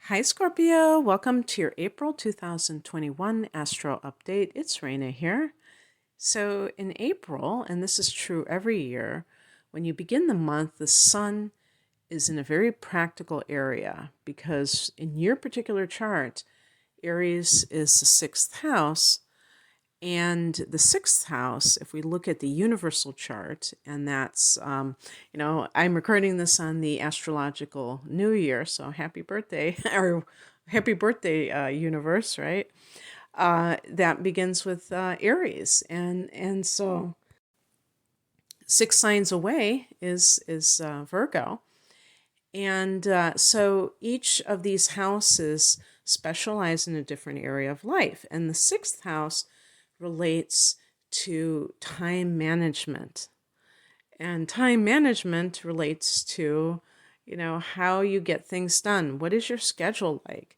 Hi, Scorpio. Welcome to your April 2021 Astro Update. It's Raina here. So, in April, and this is true every year, when you begin the month, the sun is in a very practical area because in your particular chart, Aries is the sixth house. And the sixth house, if we look at the universal chart, and that's, I'm recording this on the astrological new year, so happy birthday, or happy birthday, universe, right? That begins with Aries. And so 6 signs away is Virgo. And so each of these houses specialize in a different area of life. And the sixth house relates to time management. And time management relates to, how you get things done. What is your schedule like?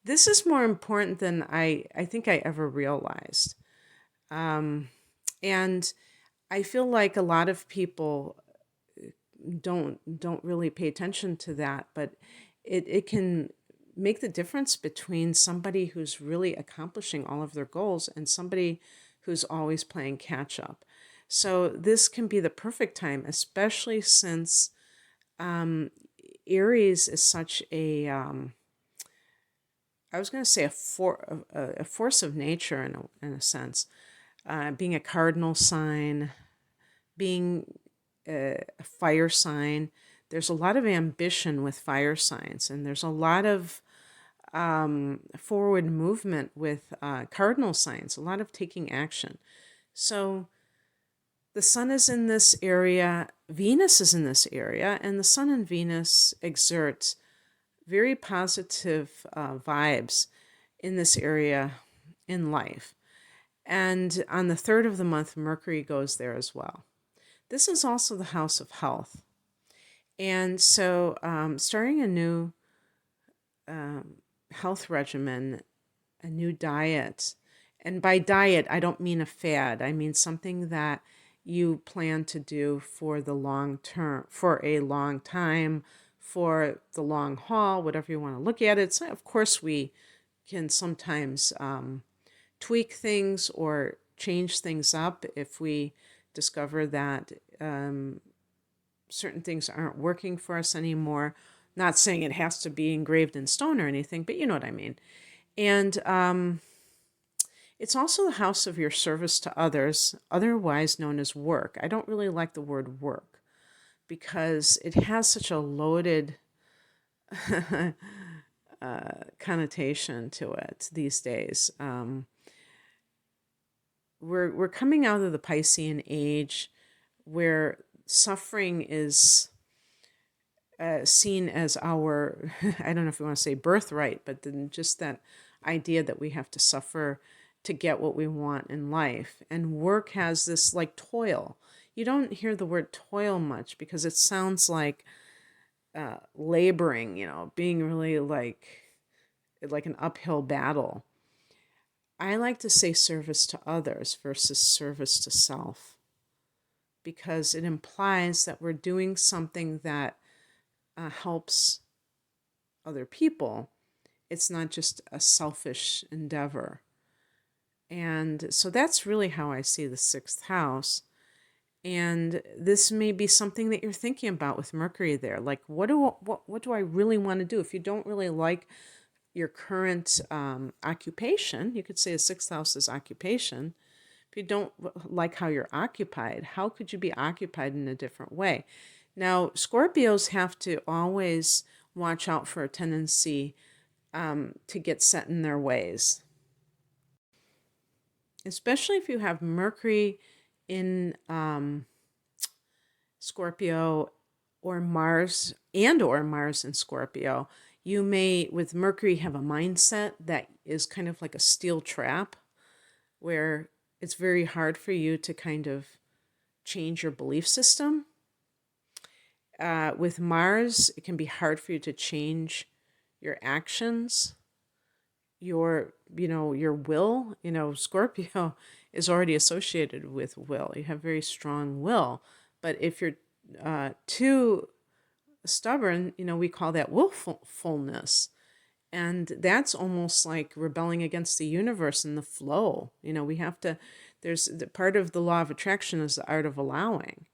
This is more important than I think I ever realized. And I feel like a lot of people don't really pay attention to that, but it can make the difference between somebody who's really accomplishing all of their goals and somebody who's always playing catch up. So this can be the perfect time, especially since Aries is such a I was going to say a force of nature in a sense, being a cardinal sign, being a fire sign. There's a lot of ambition with fire signs, and there's a lot of forward movement with cardinal signs, a lot of taking action. So the sun is in this area, Venus is in this area, and the sun and Venus exert very positive vibes in this area in life. And on the 3rd of the month, Mercury goes there as well. This is also the house of health. And so starting a new health regimen, a new diet, and by diet, I don't mean a fad. I mean something that you plan to do for the long term, for a long time, for the long haul, whatever you want to look at it. So of course, we can sometimes tweak things or change things up if we discover that certain things aren't working for us anymore. Not saying it has to be engraved in stone or anything, but you know what I mean. And it's also the house of your service to others, otherwise known as work. I don't really like the word work because it has such a loaded connotation to it these days. We're coming out of the Piscean age where suffering is seen as our, I don't know if we want to say birthright, but then just that idea that we have to suffer to get what we want in life. And work has this like toil. You don't hear the word toil much because it sounds like laboring, being really like an uphill battle. I like to say service to others versus service to self because it implies that we're doing something that helps other people. It's not just a selfish endeavor. And so that's really how I see the sixth house. And this may be something that you're thinking about with Mercury there. Like, what do I really want to do? If you don't really like your current occupation, you could say a sixth house is occupation. If you don't like how you're occupied, how could you be occupied in a different way? Now, Scorpios have to always watch out for a tendency to get set in their ways. Especially if you have Mercury in Scorpio or Mars in Scorpio, you may, with Mercury, have a mindset that is kind of like a steel trap where it's very hard for you to kind of change your belief system. With Mars, it can be hard for you to change your actions, your will. Scorpio is already associated with will. You have very strong will. But if you're too stubborn, we call that willfulness. And that's almost like rebelling against the universe and the flow. We have to, there's the part of the law of attraction is the art of allowing,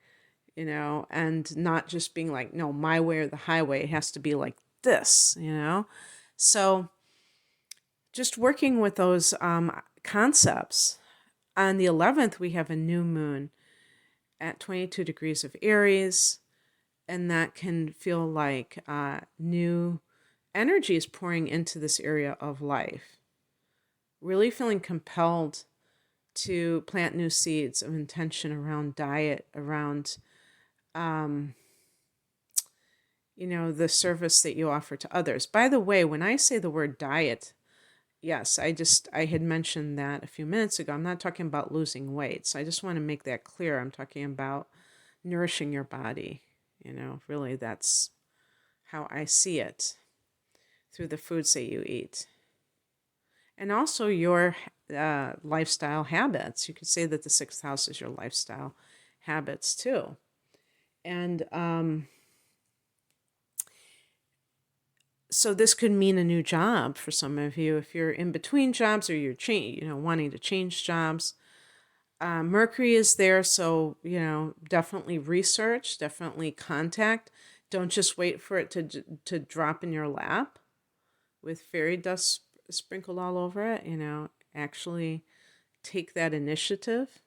and not just being like, no, my way or the highway. It has to be like this. So just working with those concepts. On the 11th, we have a new moon at 22 degrees of Aries, and that can feel like new energy is pouring into this area of life. Really feeling compelled to plant new seeds of intention around diet, around, the service that you offer to others. By the way, when I say the word diet, yes, I had mentioned that a few minutes ago. I'm not talking about losing weight. So I just want to make that clear. I'm talking about nourishing your body. Really that's how I see it through the foods that you eat. And also your lifestyle habits. You could say that the 6th house is your lifestyle habits too. And so this could mean a new job for some of you if you're in between jobs or you're wanting to change jobs. Mercury is there, so definitely research, definitely contact. Don't just wait for it to drop in your lap with fairy dust sprinkled all over it. Actually take that initiative.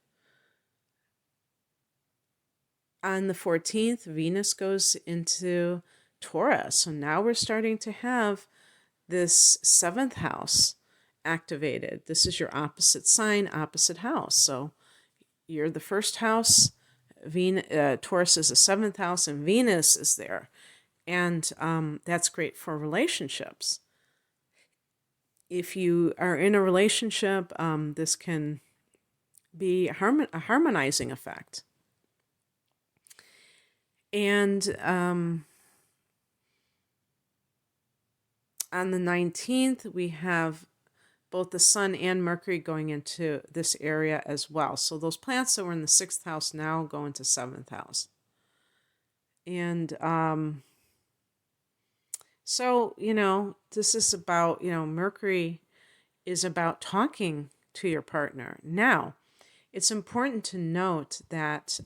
On the 14th, Venus goes into Taurus. So now we're starting to have this 7th house activated. This is your opposite sign, opposite house. So you're the 1st house, Taurus is the 7th house, and Venus is there. And that's great for relationships. If you are in a relationship, this can be a harmonizing effect. And on the 19th, we have both the Sun and Mercury going into this area as well. So those planets that were in the 6th house now go into 7th house. And so, this is about, Mercury is about talking to your partner. Now, it's important to note that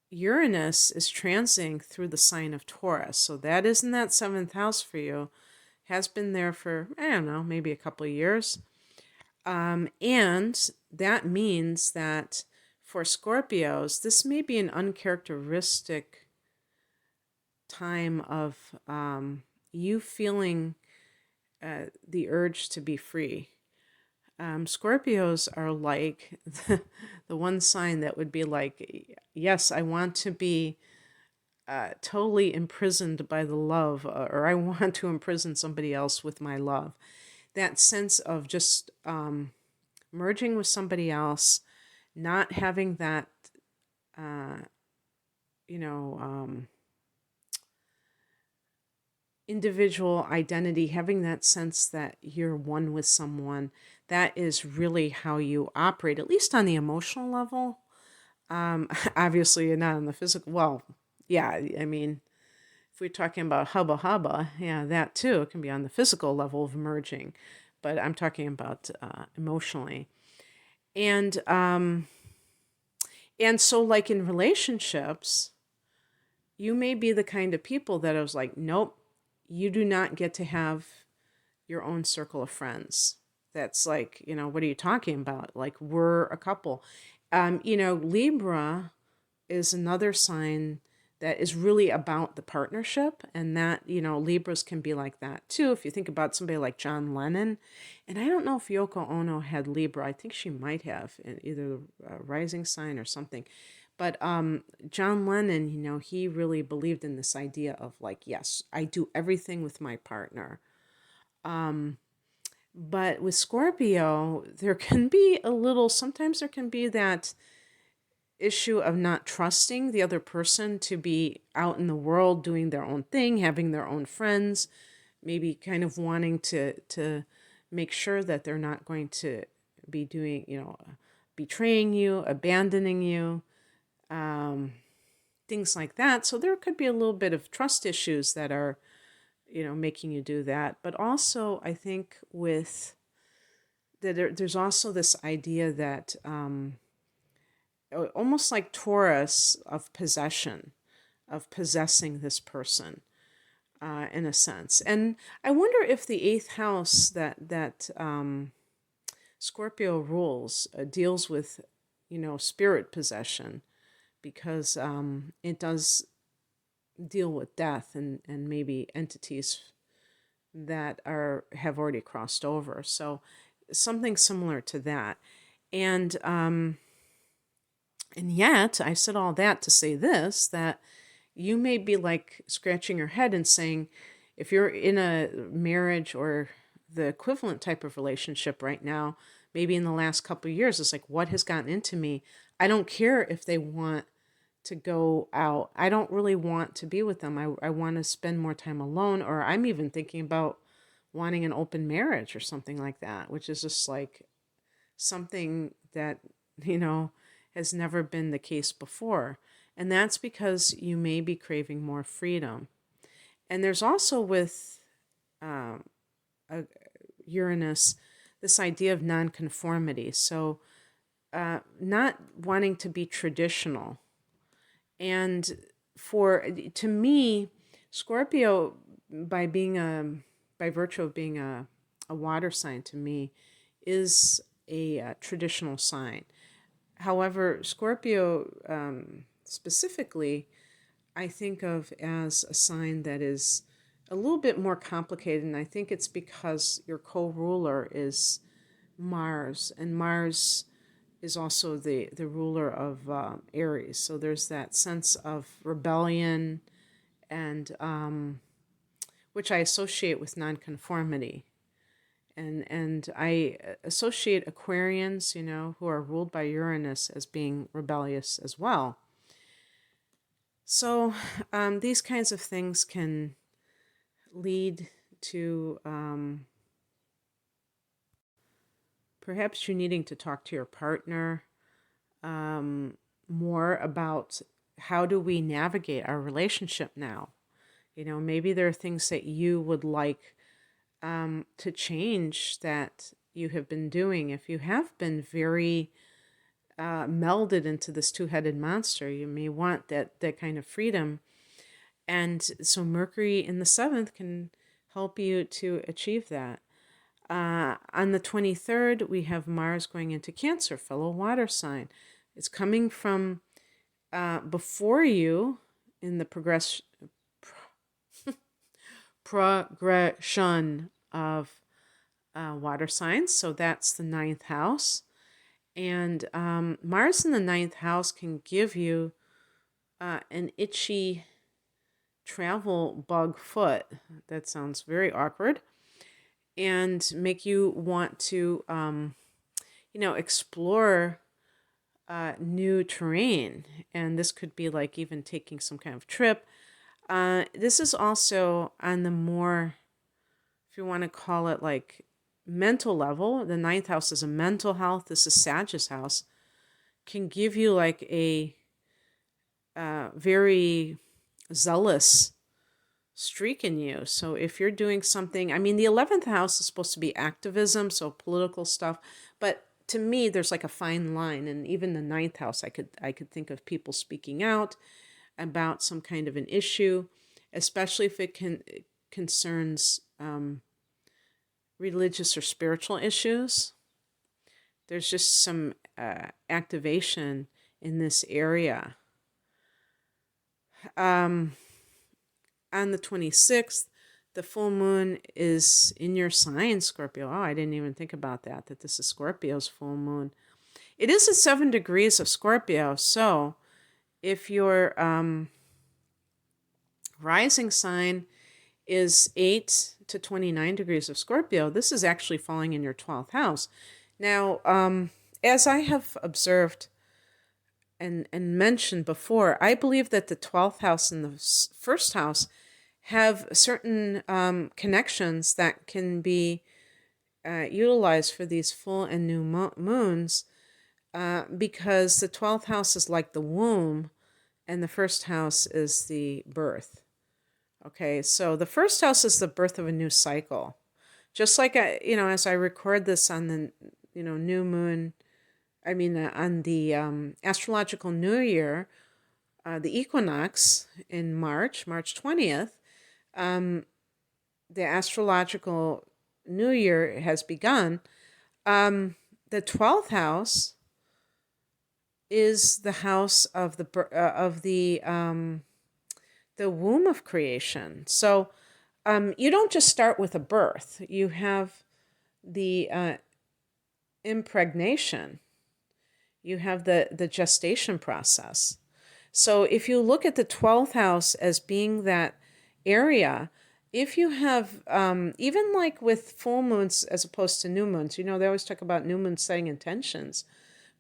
Uranus is transiting through the sign of Taurus. So that is in that 7th house for you. Has been there for, I don't know, maybe a couple of years. And that means that for Scorpios, this may be an uncharacteristic time of you feeling the urge to be free. Scorpios are like the one sign that would be like, yes, I want to be totally imprisoned by the love, or I want to imprison somebody else with my love. That sense of just merging with somebody else, not having that, individual identity, having that sense that you're one with someone. That is really how you operate, at least on the emotional level. Obviously, you're not on the physical. Well, yeah, I mean, if we're talking about hubba hubba, yeah, that too, it can be on the physical level of merging, but I'm talking about emotionally. And so like in relationships, you may be the kind of people that I was like, nope, you do not get to have your own circle of friends. That's like, what are you talking about? Like, we're a couple. Libra is another sign that is really about the partnership, and that, Libras can be like that too. If you think about somebody like John Lennon, and I don't know if Yoko Ono had Libra. I think she might have, in either a rising sign or something. But John Lennon, he really believed in this idea of like, yes, I do everything with my partner. But with Scorpio, sometimes there can be that issue of not trusting the other person to be out in the world doing their own thing, having their own friends, maybe kind of wanting to make sure that they're not going to be doing, betraying you, abandoning you, things like that. So there could be a little bit of trust issues that are, making you do that. But also, I think there's also this idea that almost like Taurus of possession, of possessing this person, in a sense. And I wonder if the eighth house that Scorpio rules deals with, spirit possession, because it does deal with death and maybe entities that have already crossed over. So something similar to that. And yet, I said all that to say this, that you may be like scratching your head and saying, if you're in a marriage or the equivalent type of relationship right now, maybe in the last couple of years, it's like, what has gotten into me? I don't care if they want to go out. I don't really want to be with them. I want to spend more time alone, or I'm even thinking about wanting an open marriage or something like that, which is just like something that, has never been the case before. And that's because you may be craving more freedom. And there's also with Uranus this idea of nonconformity. So not wanting to be traditional. And to me, Scorpio, by virtue of being a water sign, to me, is a traditional sign. However, Scorpio specifically, I think of as a sign that is a little bit more complicated, and I think it's because your co-ruler is Mars, and Mars is also the ruler of Aries. So there's that sense of rebellion, and which I associate with nonconformity. And I associate Aquarians, who are ruled by Uranus, as being rebellious as well. So these kinds of things can lead to perhaps you needing to talk to your partner more about how do we navigate our relationship now. Maybe there are things that you would like to change that you have been doing. If you have been very melded into this two-headed monster, you may want that kind of freedom. And so Mercury in the 7th can help you to achieve that. On the 23rd, we have Mars going into Cancer, fellow water sign. It's coming from before you in the progression of water signs. So that's the 9th house. And Mars in the 9th house can give you an itchy travel bug foot. That sounds very awkward. And make you want to, explore new terrain. And this could be like even taking some kind of trip. This is also on the more, if you want to call it like mental level. The 9th house is a mental health. This is Sagittarius house. Can give you like a very zealous streak in you. So if you're doing something, the 11th house is supposed to be activism, so political stuff. But to me, there's like a fine line. And even the 9th house, I could think of people speaking out about some kind of an issue, especially if it concerns religious or spiritual issues. There's just some activation in this area. On the 26th, the full moon is in your sign, Scorpio. Oh, I didn't even think about that this is Scorpio's full moon. It is at 7 degrees of Scorpio, so if your rising sign is 8 to 29 degrees of Scorpio, this is actually falling in your 12th house. Now, as I have observed and mentioned before, I believe that the 12th house and the first house have certain connections that can be utilized for these full and new moons, because the 12th house is like the womb and the first house is the birth. Okay, so the first house is the birth of a new cycle. Just like as I record this on the, new moon, on the astrological new year, the equinox in March 20th, the astrological new year has begun. The 12th house is the house of the womb of creation. So you don't just start with a birth. You have the impregnation. You have the gestation process. So if you look at the 12th house as being that area, if you have, even like with full moons as opposed to new moons, they always talk about new moons setting intentions,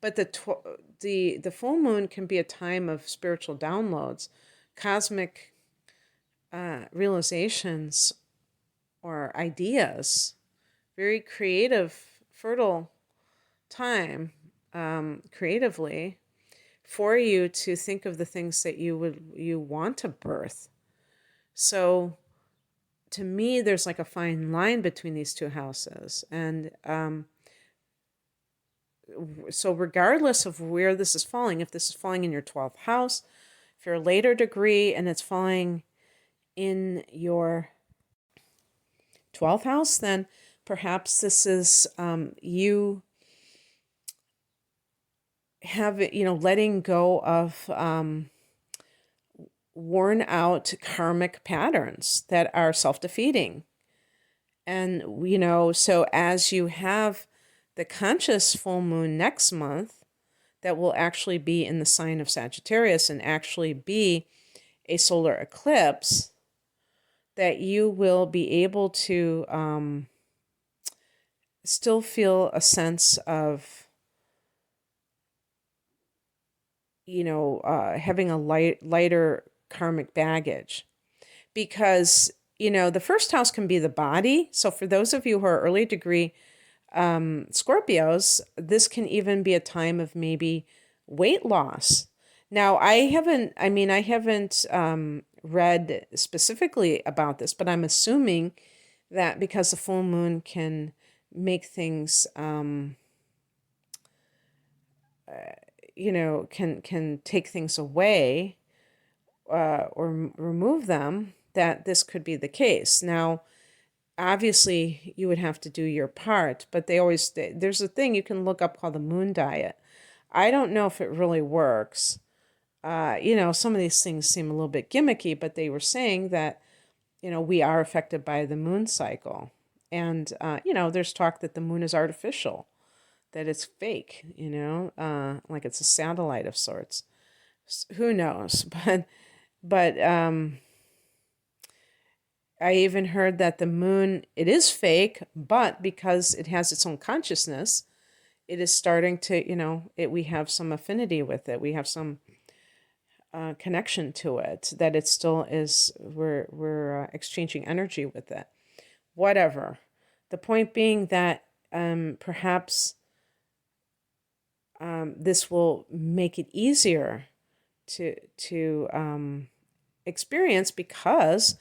but the full moon can be a time of spiritual downloads, cosmic realizations or ideas, very creative, fertile time creatively for you to think of the things that you want to birth. So to me, there's like a fine line between these two houses. And so regardless of where this is falling, if this is falling in your 12th house, if you're a later degree and it's falling in your 12th house, then perhaps this is you have, letting go of worn out karmic patterns that are self-defeating. And, so as you have the conscious full moon next month, that will actually be in the sign of Sagittarius and actually be a solar eclipse, that you will be able to still feel a sense of, having a lighter karmic baggage. Because, the first house can be the body. So for those of you who are early degree Scorpios, this can even be a time of maybe weight loss. Now, I haven't read specifically about this, but I'm assuming that because the full moon can make things, can take things away or remove them, that this could be the case. Now, obviously, you would have to do your part, but there's a thing you can look up called the moon diet. I don't know if it really works. Some of these things seem a little bit gimmicky, but they were saying that, we are affected by the moon cycle. And, there's talk that the moon is artificial, that it's fake, like it's a satellite of sorts. Who knows? But I even heard that the moon, it is fake, but because it has its own consciousness, it is starting to, we have some affinity with it. We have some connection to it, that it still is, we're exchanging energy with it. Whatever. The point being that perhaps this will make it easier to experience, because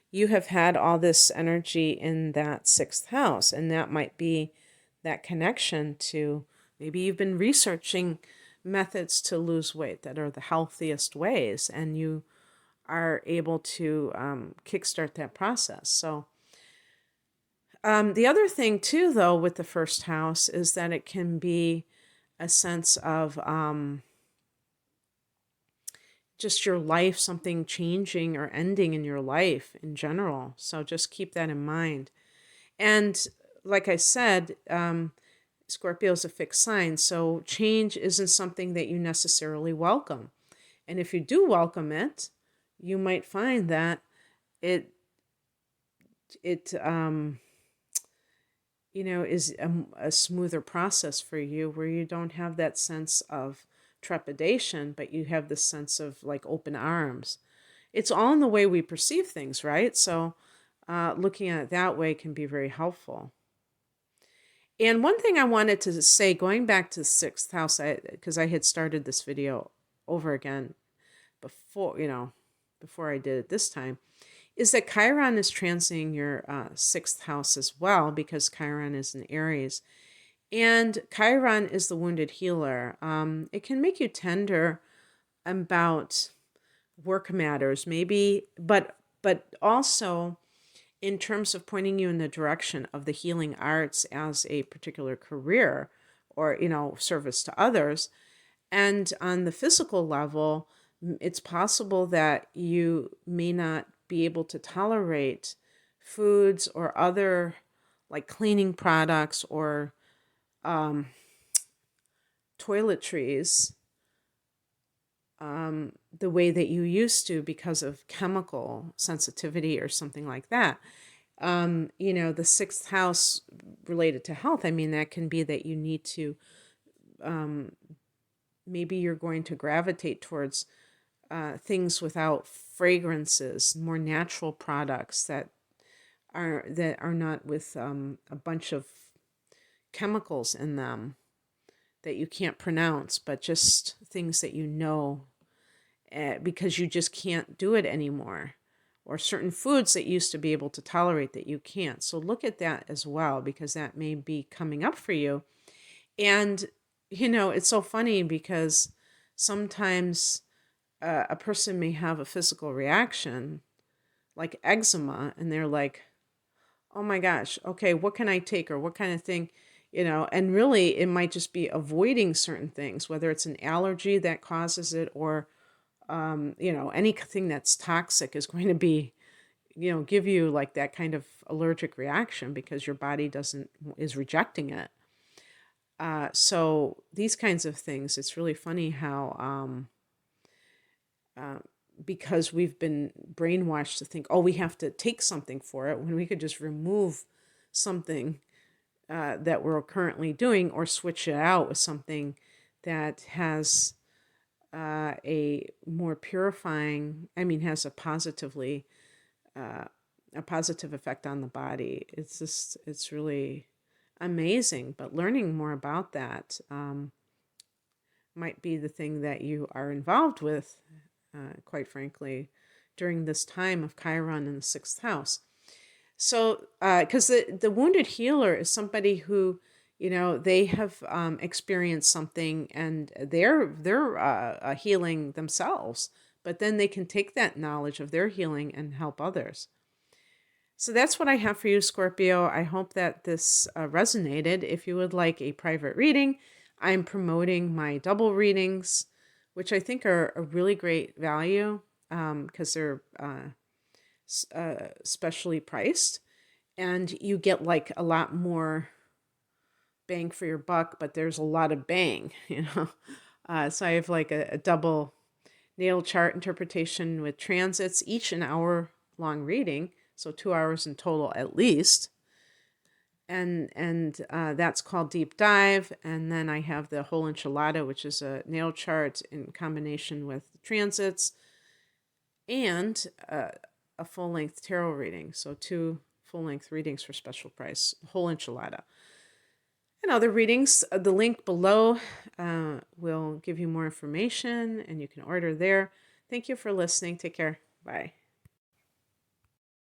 you have had all this energy in that 6th house, and that might be that connection to, maybe you've been researching methods to lose weight that are the healthiest ways, and you are able to kickstart that process. So the other thing too, though, with the 1st house is that it can be a sense of just your life, something changing or ending in your life in general. So just keep that in mind. And like I said, Scorpio is a fixed sign, so change isn't something that you necessarily welcome. And if you do welcome it, you might find that it is a smoother process for you, where you don't have that sense of trepidation, but you have this sense of like open arms. It's all in the way we perceive things, right? So looking at it that way can be very helpful. And one thing I wanted to say, going back to the 6th house, because I had started this video over again before I did it this time, is that Chiron is transiting your sixth house as well, because Chiron is in Aries. And Chiron is the wounded healer. It can make you tender about work matters, maybe, but also in terms of pointing you in the direction of the healing arts as a particular career, or, service to others. And on the physical level, it's possible that you may not be able to tolerate foods or other, like, cleaning products or toiletries the way that you used to, because of chemical sensitivity or something like that. The sixth house related to health, I mean, that can be that you need to, maybe you're going to gravitate towards things without fragrances, more natural products that are not with a bunch of chemicals in them that you can't pronounce, but just things that because you just can't do it anymore, or certain foods that you used to be able to tolerate that you can't. So look at that as well, because that may be coming up for you. And, it's so funny because sometimes a person may have a physical reaction like eczema, and they're like, oh my gosh, okay, what can I take, or what kind of thing, and really it might just be avoiding certain things, whether it's an allergy that causes it, or, anything that's toxic is going to be, give you like that kind of allergic reaction, because your body is rejecting it. So these kinds of things, it's really funny how, because we've been brainwashed to think, oh, we have to take something for it, when we could just remove something that we're currently doing, or switch it out with something that has a more purifying, has a positive effect on the body. It's really amazing. But learning more about that might be the thing that you are involved with, quite frankly, during this time of Chiron in the sixth house. So, because the wounded healer is somebody who, they have experienced something, and they're healing themselves, but then they can take that knowledge of their healing and help others. So that's what I have for you, Scorpio. I hope that this resonated. If you would like a private reading, I'm promoting my double readings, which I think are a really great value, because they're specially priced, and you get like a lot more bang for your buck, but there's a lot of bang, so I have like a double natal chart interpretation with transits, each an hour long reading, so 2 hours in total at least, and that's called Deep Dive. And then I have the whole enchilada, which is a natal chart in combination with transits, and a full-length tarot reading. So 2 full-length readings for special price, whole enchilada. And other readings, the link below will give you more information, and you can order there. Thank you for listening. Take care. Bye.